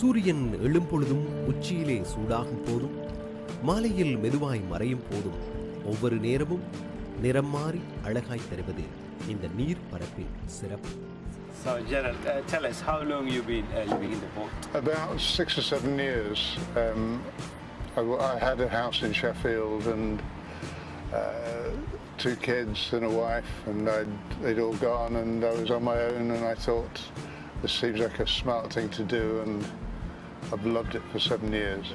சூரியன் எழும்பொழுதும் உச்சியிலே சூடாகும் போதும் மாலையில் மெதுவாய் மறையும் போதும் ஒவ்வொரு நேரமும் நிறம் மாறி அழகாய் தருவது இந்த நீர் பரப்பின் சிறப்பு. So Gerald, tell us how long you've been living in the boat? About 6 or 7 years. I had a house in Sheffield and 2 kids and a wife, and they'd all gone, and I was on my own, and I thought this seems like a smart thing to do, and I've loved it for 7 years.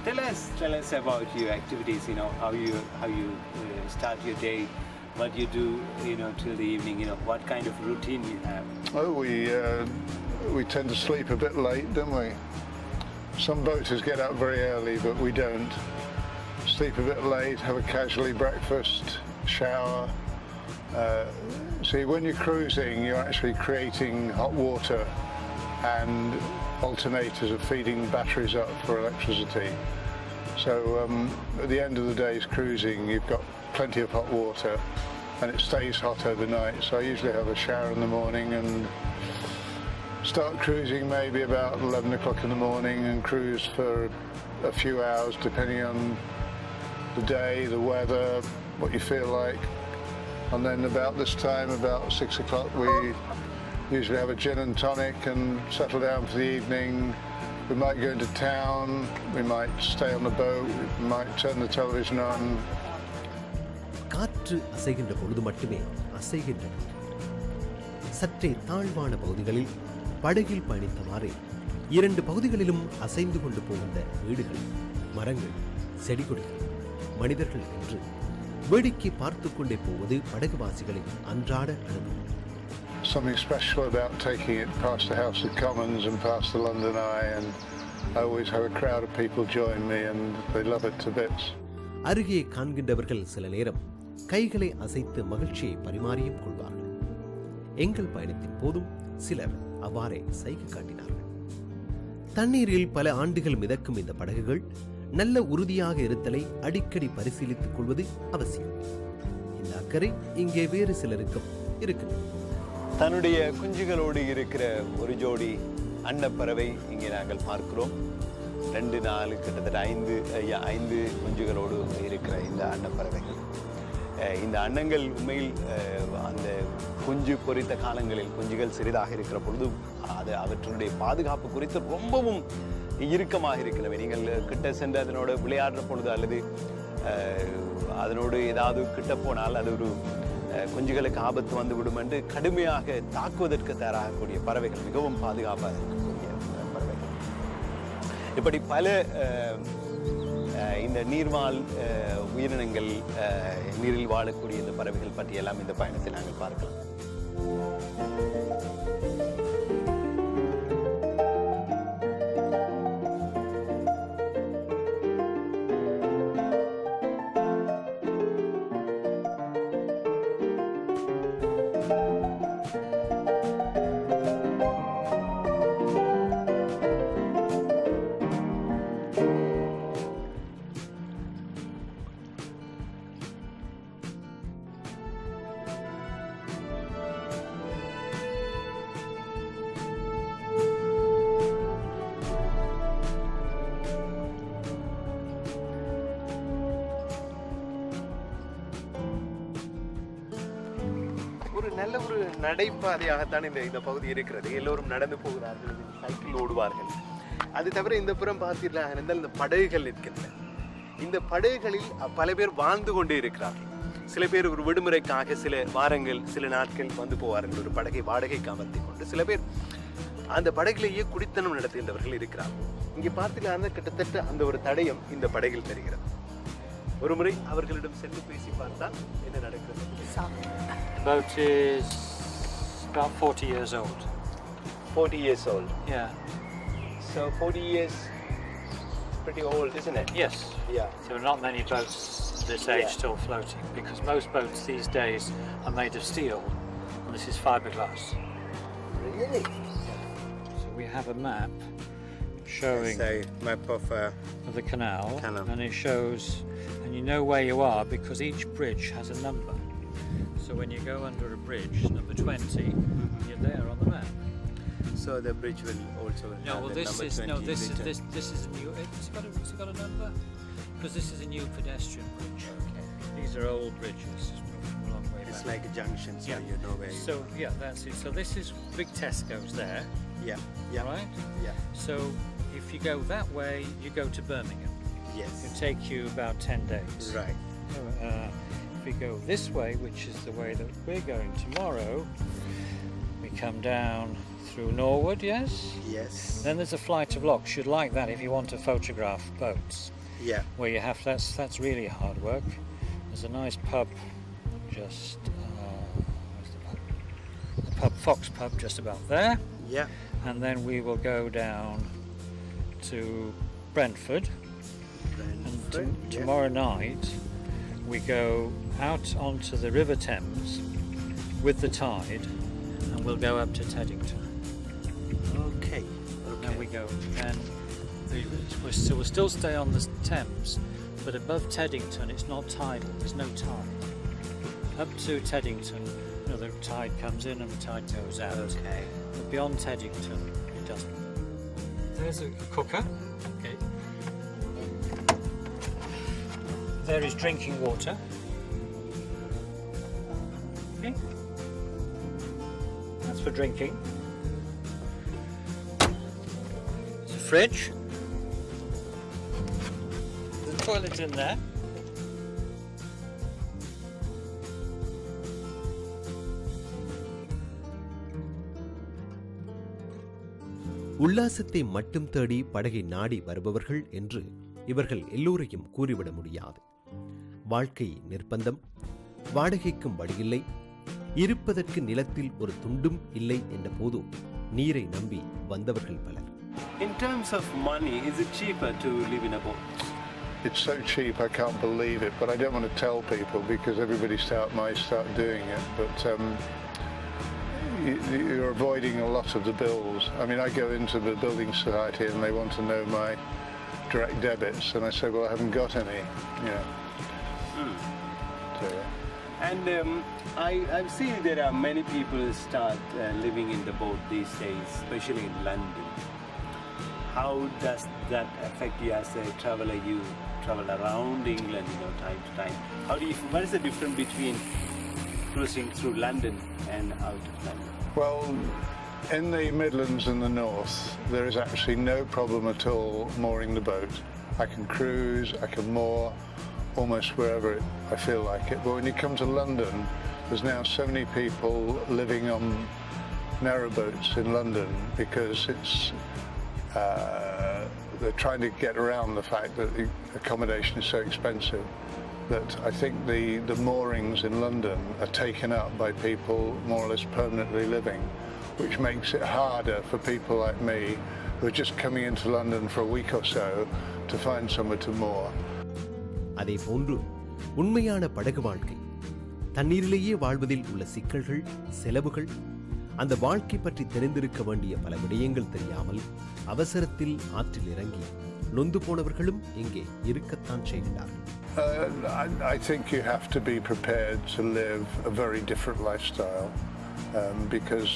Tell us about your activities. You know how you start your day, what you do, till the evening. What kind of routine you have. Oh, we tend to sleep a bit late, don't we? Some boaters get up very early, but we don't. Sleep a bit late, have a casually breakfast, shower. See, when you're cruising, you're actually creating hot water, and alternators are feeding batteries up for electricity. So at the end of the day's cruising, you've got plenty of hot water, and it stays hot overnight. So I usually have a shower in the morning and start cruising maybe about 11 o'clock in the morning and cruise for a few hours depending on the day, the weather, what you feel like. And then about this time, about 6 o'clock, we usually have a gin and tonic and settle down for the evening. We might go into town, we might stay on the boat, we might turn the television on. காற்று அசைகின்ற பொழுது மட்டுமே அசைகின்றன. சற்றே தாழ்வான பகுதிகளில் படகில் பயணித்தவாறே 2 பகுதிகளிலும் அசைந்து கொண்டு போகின்ற வீடுகள், மரங்கள், செடிகொடிகள், மனிதர்கள் என்று வேடிக்கை பார்த்து கொண்டே போவது படகுவாசிகளின் அன்றாட அனுபவம். Something special about taking it past the House of Commons and past the London Eye, and I always have a crowd of people join me and they love it to bits. அருகே காண்கின்றவர்கள் சில நேரம் கைகளை அசைத்து மகிழ்ச்சியை பரிமாறியும் கொள்வார்கள். எங்கள் பயணத்தின் போதும் சிலர் அவ்வாறே சைகை காட்டினார்கள். தண்ணீரில் பல ஆண்டுகள் மிதக்கும் இந்த படகுகள் நல்ல உறுதியாக இருத்தலை அடிக்கடி பரிசீலித்துக் கொள்வது அவசியம். இந்த அக்கறை இங்கே வேறு சிலருக்கும் இருக்கிறது. தன்னுடைய குஞ்சுகளோடு இருக்கிற ஒரு ஜோடி அன்னப்பறவை இங்கே நாங்கள் பார்க்கிறோம். 2, 4 கிட்டத்தட்ட 5 குஞ்சுகளோடு இருக்கிற இந்த அன்னப்பறவைகள். இந்த அன்னங்கள் உண்மையில் அந்த குஞ்சு பொரித்த காலங்களில் குஞ்சுகள் சிறிதாக இருக்கிற பொழுது அவற்றினுடைய பாதுகாப்பு குறித்து ரொம்பவும் இறுக்கமாக இருக்கிறவை. நீங்கள் கிட்ட சென்று அதனோட விளையாடுற பொழுது அல்லது அதனோடு ஏதாவது கிட்ட போனால் அது ஒரு குஞ்சுகளுக்கு ஆபத்து வந்துவிடும் என்று கடுமையாக தாக்குவதற்கு தயாராகக்கூடிய பறவைகள், மிகவும் பாதுகாப்பாக இருக்கக்கூடிய பறவைகள். இப்படி பல இந்த நீர்வாழ் உயிரினங்கள், நீரில் வாழக்கூடிய இந்த பறவைகள் பற்றியெல்லாம் இந்த பயணத்தை நாங்கள் பார்க்கலாம். நல்ல ஒரு நடைபாதையாகத்தான் இந்த பகுதி இருக்கிறது. எல்லோரும் நடந்து போகிறார்கள், சைக்கிள் ஓடுவார்கள். அது தவிர இந்த புறம் பார்த்தீர்களாக இருந்தால் இந்த படகுகள் இருக்கின்றன. இந்த படகுகளில் பல பேர் வாழ்ந்து கொண்டே இருக்கிறார்கள். சில பேர் ஒரு விடுமுறைக்காக சில வாரங்கள், சில நாட்கள் வந்து போவார்கள் ஒரு படகை வாடகைக்கு அமர்த்தி கொண்டு. சில பேர் அந்த படகிலேயே குடித்தனம் நடத்துகின்றவர்கள் இருக்கிறார்கள். இங்கே பார்த்தீங்கன்னா கிட்டத்தட்ட அந்த ஒரு தடயம் இந்த படகில் தெரிகிறது. ஒரு முறை அவர்களிடம் சென்று பேசி பார்த்தால் என்ன நடக்கிறது? The boat is about 40 years old. 40 years old. Yeah. So 40 years, pretty old, isn't it? Yes. Yeah. So not many boats this age still floating, because most boats these days are made of steel, and this is fiberglass. Really? So we have a map showing So map of of the canal, Canal. and it shows, and you know where you are because each bridge has a number. So when you go under a bridge, number 20, you're there on the map. so the bridge will also No, have well, the this number is 20 written. this is a new. It's got a number because this is a new pedestrian bridge. These are old bridges from a long way It's back. like a junction, so Yeah. you know where. So yeah, that's it. So this is big Tesco's there, Yeah. Yeah. right? Yeah. So if you go that way, you go to Birmingham. Yes. It'll take you about 10 days. Right. If we go this way, which is the way that we're going tomorrow, we come down through Norwood, yes? Yes. Then there's a flight of locks. You'd like that if you want to photograph boats, Yeah. where you have that's really hard work. There's a nice pub just where's the pub? The pub Fox Pub just about there, Yeah. and then we will go down to Brentford. And tomorrow night we go out onto the River Thames with the tide, and we'll go up to Teddington. Okay. Then we go, and we'll still stay on the Thames, but above Teddington it's not tidal. There's no tide. Up to Teddington, you know, the tide comes in and the tide goes out. Okay. But beyond Teddington, it doesn't. There's a cooker. Okay. There is drinking water. Okay. That's for drinking. There's a fridge. The toilet's in there. உல்லாசத்தை மட்டும் தேடி படகை நாடி வருபவர்கள் என்று இவர்கள் எல்லோரையும் கூறிவிட முடியாது. வாழ்க்கை நிர்பந்தம், வாடகைக்கும் வழியில்லை, இருப்பதற்கு நிலத்தில் ஒரு துண்டும் இல்லை என்ற போது நீரை நம்பி வந்தவர்கள் பலர். In terms of money, is it cheaper to live in a boat? It's so cheap, I can't believe it, but I don't want to tell people because everybody might start doing it. But you're avoiding a lot of the bills. I mean, I go into the building society and they want to know my direct debits, and I say, well, I haven't got any. Yeah. So, And I've seen there are many people start living in the boat these days, especially in London. How does that affect you as a traveler? You travel around England, you know, time to time. What is the difference between cruising through London and out of London? well, in the Midlands and the North, there is actually no problem at all mooring the boat. I can cruise, I can moor almost wherever I feel like it. But when you come to London, there's now so many people living on narrowboats in London because they're trying to get around the fact that the accommodation is so expensive that I think the moorings in London are taken up by people more or less permanently living, which makes it harder for people like me who are just coming into London for a week or so to find somewhere to moor. அதே போன்று உண்மையான படகு வாழ்க்கை, தண்ணீரிலேயே வாழ்வதில் உள்ள சிக்கல்கள், செலவுகள், அந்த வாழ்க்கை பற்றி தெரிந்திருக்க வேண்டிய பல விடயங்கள் தெரியாமல் அவசரத்தில் ஆற்றில் இறங்கி நொந்து போனவர்களும் இங்கே இருக்கத்தான் செய்கிறார்கள். I think you have to be prepared to live a very different lifestyle because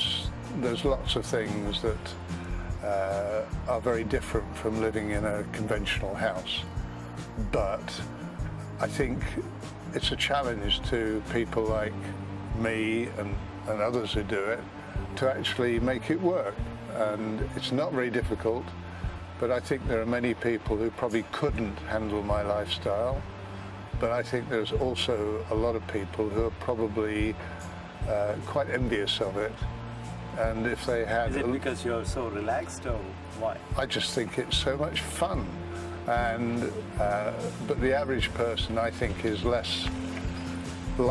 there's lots of things that are very different from living in a conventional house. But I think it's a challenge to people like me and others who do it to actually make it work. And it's not very difficult, but I think there are many people who probably couldn't handle my lifestyle. But I think there's also a lot of people who are probably quite envious of it. And if they had... Is it because you're so relaxed or why? I just think it's so much fun. And but the average person, I think, is less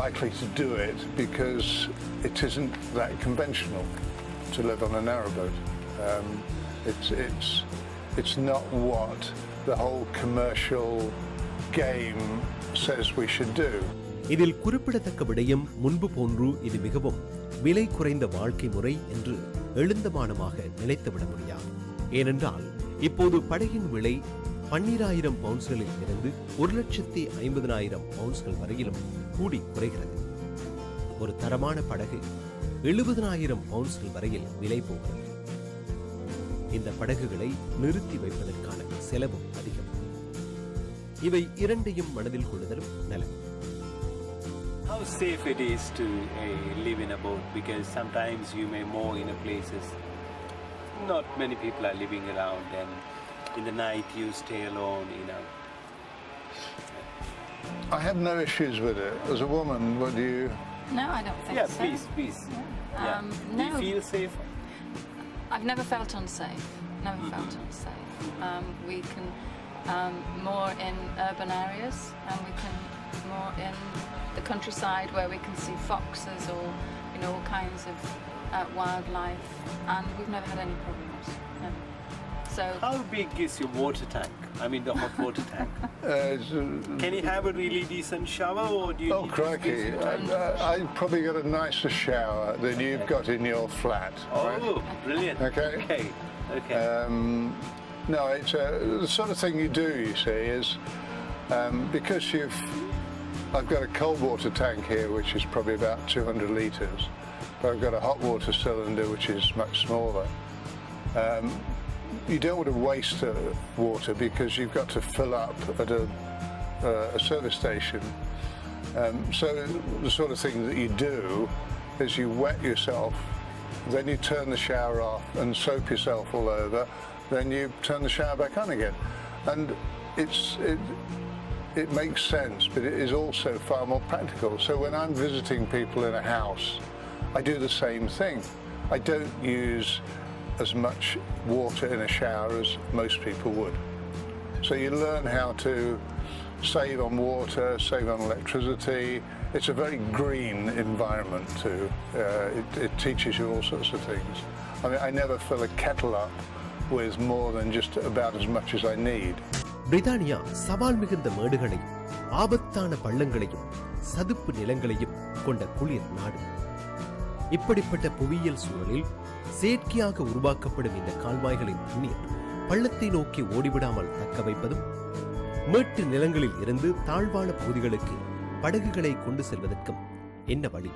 likely to do it because it isn't that conventional to live on a narrowboat. It's not what the whole commercial game says we should do. இதில் குறிப்பிடத்தக்க விடயம் முன்பு போன்று இது மிகவும் விலை குறைந்த வாழ்க்கை முறை என்று எழுந்தமானமாக நினைத்துவிட முடியாது. ஏனென்றால் இப்போது படகின் விலை 12,000 பவுண்ட்ஸ்களில் இருந்து 1,50,000 பவுண்ட்ஸ்கள் வரையிலும் கூடி குறைகிறது. ஒரு தரமான படகு 70,000 பவுண்ட்ஸ்கள் வரையில் விலை போகிறது. இந்த படகுகளை நிறுத்தி வைப்பதற்கான செலவும் அதிகம். இவை இரண்டையும் மனதில் கொள்ளுதலும் நலம். How safe it is to live in a boat, because sometimes you may moor in a places not many people are living around, and in the night you stay alone, you know. I have no issues with it. As a woman, what do you? No, I don't think so. Please. Yeah. Do you feel safe? I've never felt unsafe. Felt unsafe. We can moor in urban areas, and we can moor in the countryside where we can see foxes or, you know, all kinds of wildlife, and we've never had any problems. No. So. How big is your water tank? I mean, the hot water tank. Can you have a really decent shower, or do you? Oh, crikey! I probably got a nicer shower than you've got in your flat. Oh, right? Brilliant. Okay. No, it's the sort of thing you do. You see, is because I've got a cold water tank here, which is probably about 200 litres, but I've got a hot water cylinder, which is much smaller. You don't want to waste water because you've got to fill up at a service station. So the sort of thing that you do is you wet yourself, then you turn the shower off and soap yourself all over, then you turn the shower back on again. And it makes sense, but it is also far more practical. So when I'm visiting people in a house, I do the same thing. I don't use as much water in a shower as most people would. So you learn how to save on water, save on electricity. It's a very green environment too. It teaches you all sorts of things. I mean, I never fill a kettle up with more than just about as much as I need. பிரித்தானியா சவால் மிகுந்த மேடுகளையும் ஆபத்தான பள்ளங்களையும் சதுப்பு நிலங்களையும் கொண்ட குளிர் நாடு. இப்படிப்பட்ட புவியியல் சூழலில் செயற்கையாக உருவாக்கப்படும் இந்த கால்வாய்களின் நீர் பள்ளத்தை நோக்கி ஓடிவிடாமல் தக்க வைப்பதும், மேட்டு நிலங்களில் இருந்து தாழ்வான பகுதிகளுக்கு படகுகளை கொண்டு செல்வதற்கும் என்ன வழி?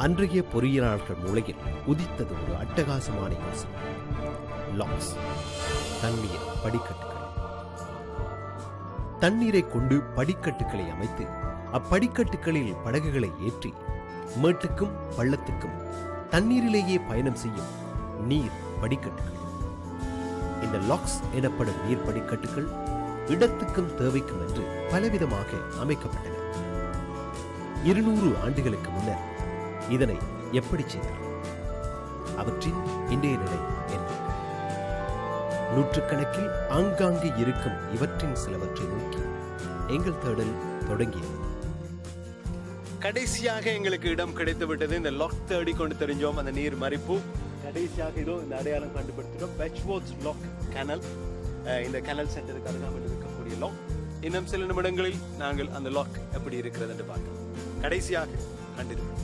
அன்றைய பொறியியலாளர்கள் மூளையில் உதித்தது ஒரு அட்டகாசமான யோசனை. லாக்ஸ், தண்ணீர் படிக்கட்டுகள். தண்ணீரை கொண்டு படிக்கட்டுகளை அமைத்து அப்படிக்கட்டுகளில் படகுகளை ஏற்றி மேட்டுக்கும் பள்ளத்துக்கும் தண்ணீரிலேயே பயணம் செய்யும் நீர் படிக்கட்டுகள். இந்த லாக்ஸ் எனப்படும் நீர் படிக்கட்டுகள் இடத்துக்கும் தேவைக்கும் என்று பலவிதமாக அமைக்கப்பட்டன. 200 ஆண்டுகளுக்கு முன்னர் இதனை எப்படி செய்தார்? அவற்றின் இன்றைய நிலை என்ன? நூற்றுக்கணக்கில் ஆங்காங்கே இருக்கும் இவற்றின் சிலவற்றை நோக்கி எங்கள் தேடல் தொடங்கியது. கடைசியாக எங்களுக்கு இடம் கிடைத்து விட்டது. இந்த லாக் தேடி கொண்டு தெரிஞ்சோம். அந்த நீர் மறிப்பு கடைசியாக இதோ இந்த அடையாளம் கண்டுபிடிச்சிட்டோம். பெச்வோர்த் லாக் கேனல். இந்த கேனல் சென்டருக்கு அருகாமல் இருக்கக்கூடிய லாக். இன்னும் சில நிமிடங்களில் நாங்கள் அந்த லாக் எப்படி இருக்கிறது என்று பார்க்கலாம். கடைசியாக கண்டிருக்கிறோம்.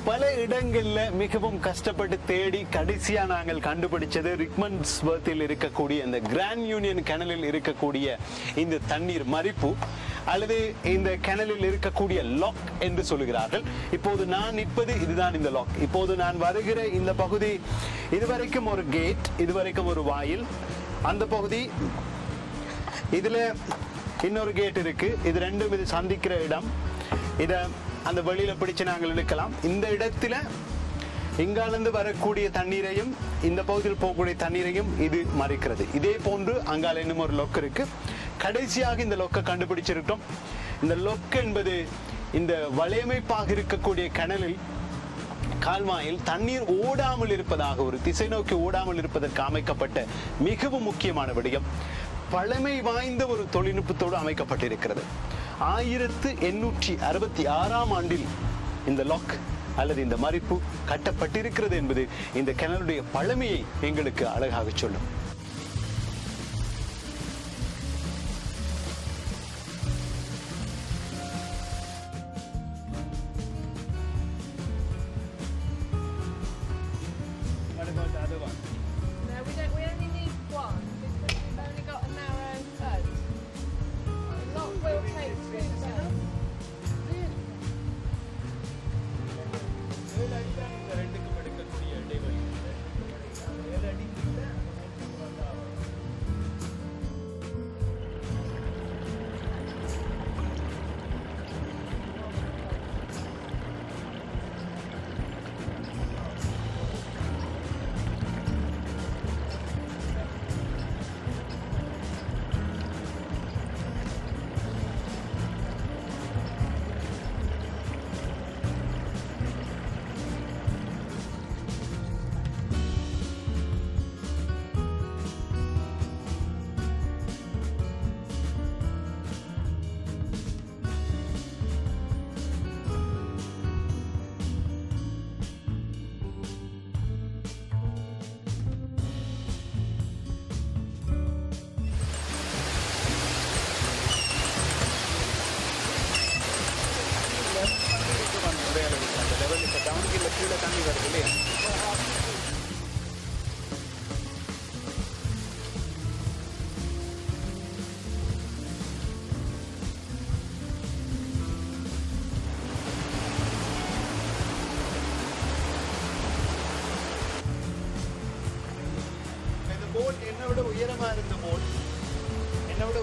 பல இடங்கள்ல மிகவும் கஷ்டப்பட்டு தேடி கடைசியா நாங்கள் கண்டுபிடிச்சது ரிக்மண்ட்ஸ்வர்த்தில் இருக்கக்கூடிய இந்த கிராண்ட் யூனியன் கேனலில் இருக்கக்கூடிய இந்த தண்ணீர் மறிப்பு அல்லது இந்த கேனலில் இருக்கக்கூடிய லாக் என்று சொல்லுகிறார்கள். இப்போது நான் நிற்பது இதுதான் இந்த லாக். இப்போது நான் வருகிற இந்த பகுதி இதுவரைக்கும் ஒரு கேட், இதுவரைக்கும் ஒரு வாயில். அந்த பகுதி இதுல இன்னொரு கேட் இருக்கு. இது ரெண்டும் இது சந்திக்கிற இடம். இத அந்த வழியில பிடிச்சு நாங்கள் இழுக்கலாம். இந்த இடத்துல இங்கிருந்து வரக்கூடிய தண்ணீரையும் இந்த பகுதியில் போகக்கூடிய தண்ணீரையும் இது மறைக்கிறது. இதே போன்று அங்கால இன்னும் ஒரு லொக் இருக்கு. கடைசியாக இந்த லொக்கை கண்டுபிடிச்சிருக்கோம். இந்த லொக் என்பது இந்த வலையமைப்பாக இருக்கக்கூடிய கனலில் கால்வாயில் தண்ணீர் ஓடாமல் இருப்பதாக, ஒரு திசை நோக்கி ஓடாமல் இருப்பதற்கு அமைக்கப்பட்ட மிகவும் முக்கியமான விடயம். பழமை வாய்ந்த ஒரு தொழில்நுட்பத்தோடு அமைக்கப்பட்டிருக்கிறது. 1866ஆம் ஆண்டில் இந்த லாக் அல்லது இந்த மறிப்பு கட்டப்பட்டிருக்கிறது என்பது இந்த கிணறுடைய பழமையை எங்களுக்கு அழகாக சொல்லும்.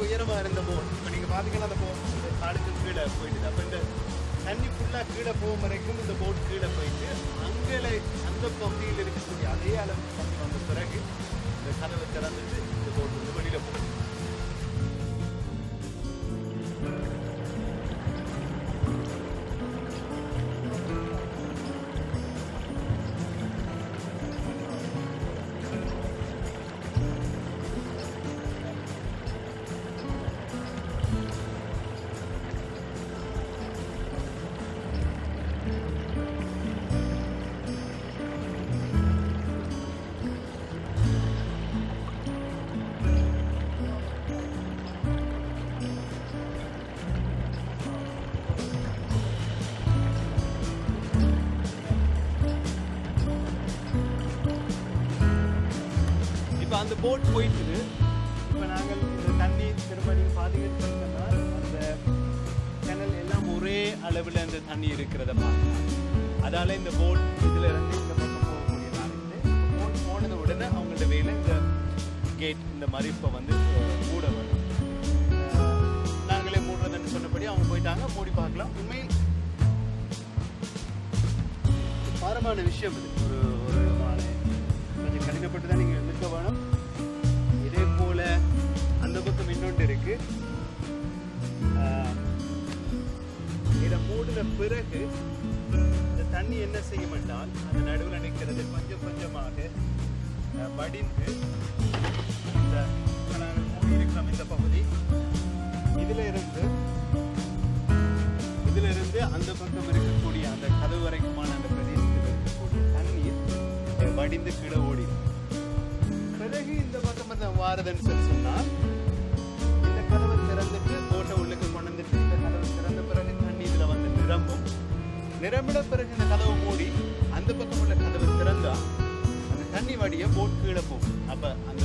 உயரமா இருந்த போட் இப்போ நீங்க பாத்தீங்கன்னா அந்த போட் காலுக்கு கீழே போயிட்டு அப்ப இந்த தண்ணி ஃபுல்லா கீழே போகும் வரைக்கும் இந்த போட் கீழே போயிட்டு அங்கே அந்த பகுதியில் இருக்கக்கூடிய அதே அளவு தண்ணி வந்த பிறகு இந்த கதவை திறந்துட்டு இந்த போட் வந்து வெளியில போகும். அந்த போட் போயிட்டு இப்போ நாங்கள் இந்த தண்ணி திரும்ப நீங்கள் பார்த்தீங்கன்னா அந்த கிணல் எல்லாம் ஒரே அளவில் அந்த தண்ணி இருக்கிறத பார்க்கலாம். அதால இந்த போட் இதில் இருந்து இந்த பக்கம் போகக்கூடியதாக இருக்குது. போட் போனது உடனே அவங்களோட வேலை இந்த கேட் இந்த மறிப்பை வந்து மூட வரும். நாங்களே மூடுறதுன்னு சொன்னபடி அவங்க போயிட்டாங்க. மூடி பார்க்கலாம். உண்மை பாரமான விஷயம் இது. ஒரு கொஞ்சம் கடினப்பட்டு தான் நீங்கள் நிற்க வேணும். இதே போல அந்த பக்கம் இன்னொன்று இருக்கு. இதை மூடின பிறகு இந்த தண்ணி என்ன செய்யும் என்றால் அந்த நடுவில் நிற்கிறது கொஞ்சம் கொஞ்சமாக வடிந்து இந்த நாங்கள் மூடி இருக்கிறோம் இந்த பகுதி இதுல இருந்து அந்த பக்கம் இருக்கக்கூடிய அந்த கதவு வரைக்குமான அந்த பிரதேசத்தில் இருக்கக்கூடிய தண்ணீர் வடிந்து கீழே ஓடி பிறகு இந்த பக்கம் வாரதுன்னு சொன்னால் இந்த கதவை திறந்துட்டு போட்ட உள்ளுக்கு கொண்டு வந்துட்டு இந்த கதவை திறந்த பிறகு தண்ணி இதுல வந்து நிரம்பும். நிரம்பின பிறகு இந்த கதவை மூடி அந்த பக்கம் உள்ள கதவை திறந்தா அந்த தண்ணி வடிய போட் கீழே போகும். அப்ப அந்த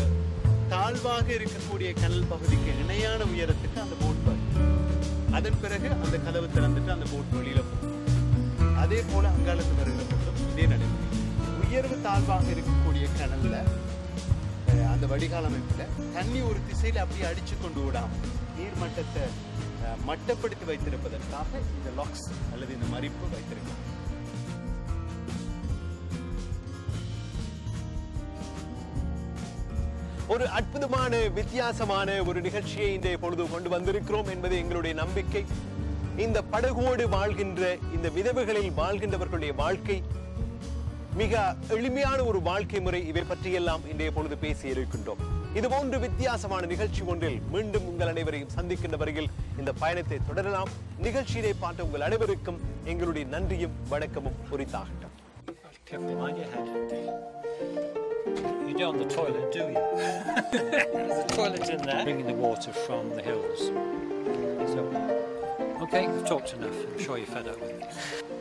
தாழ்வாக இருக்கக்கூடிய கடல் பகுதிக்கு இணையான உயரத்துக்கு அந்த போட் வரும். அதன் பிறகு அந்த கதவு திறந்துட்டு அந்த போட் வெளியில போகும். அதே போல அங்காளத்து வருகிற போட்டும் இதே நடைமுறை. உயர்வு தாழ்வாக இருக்கக்கூடிய கடல்ல அந்த வடிகால் அமைப்புல தண்ணி ஒரு திசையில அப்படியே அடிச்சு கொண்டு விடாம நீர்மட்டத்தை மட்டப்படுத்தி வைத்திருப்பதற்காக இந்த லாக்ஸ் அல்லது இந்த மறிப்பு வைத்திருக்காங்க. ஒரு அற்புதமான வித்தியாசமான ஒரு நிகழ்ச்சியை இன்றைய பொழுது கொண்டு வந்திருக்கிறோம் என்பது எங்களுடைய நம்பிக்கை. இந்த படகோடு வாழ்கின்ற இந்த விதவுகளில் வாழ்கின்றவர்களுடைய வாழ்க்கை மிக எளிமையான ஒரு வாழ்க்கை முறை. இவை பற்றியெல்லாம் இன்றைய பொழுது பேசி இருக்கின்றோம். இதுபோன்று வித்தியாசமான நிகழ்ச்சி ஒன்றில் மீண்டும் உங்கள் அனைவரையும் சந்திக்கின்ற வரையில் இந்த பயணத்தை தொடரலாம். நிகழ்ச்சியை பார்த்த உங்கள் அனைவருக்கும் எங்களுடைய நன்றியும் வணக்கமும் உரித்தாகட்டும். Careful, mind your head. You don't on the toilet, do you? There's a toilet in there. Bringing the water from the hills. So, okay, we've talked enough. I'm sure you're fed up with it.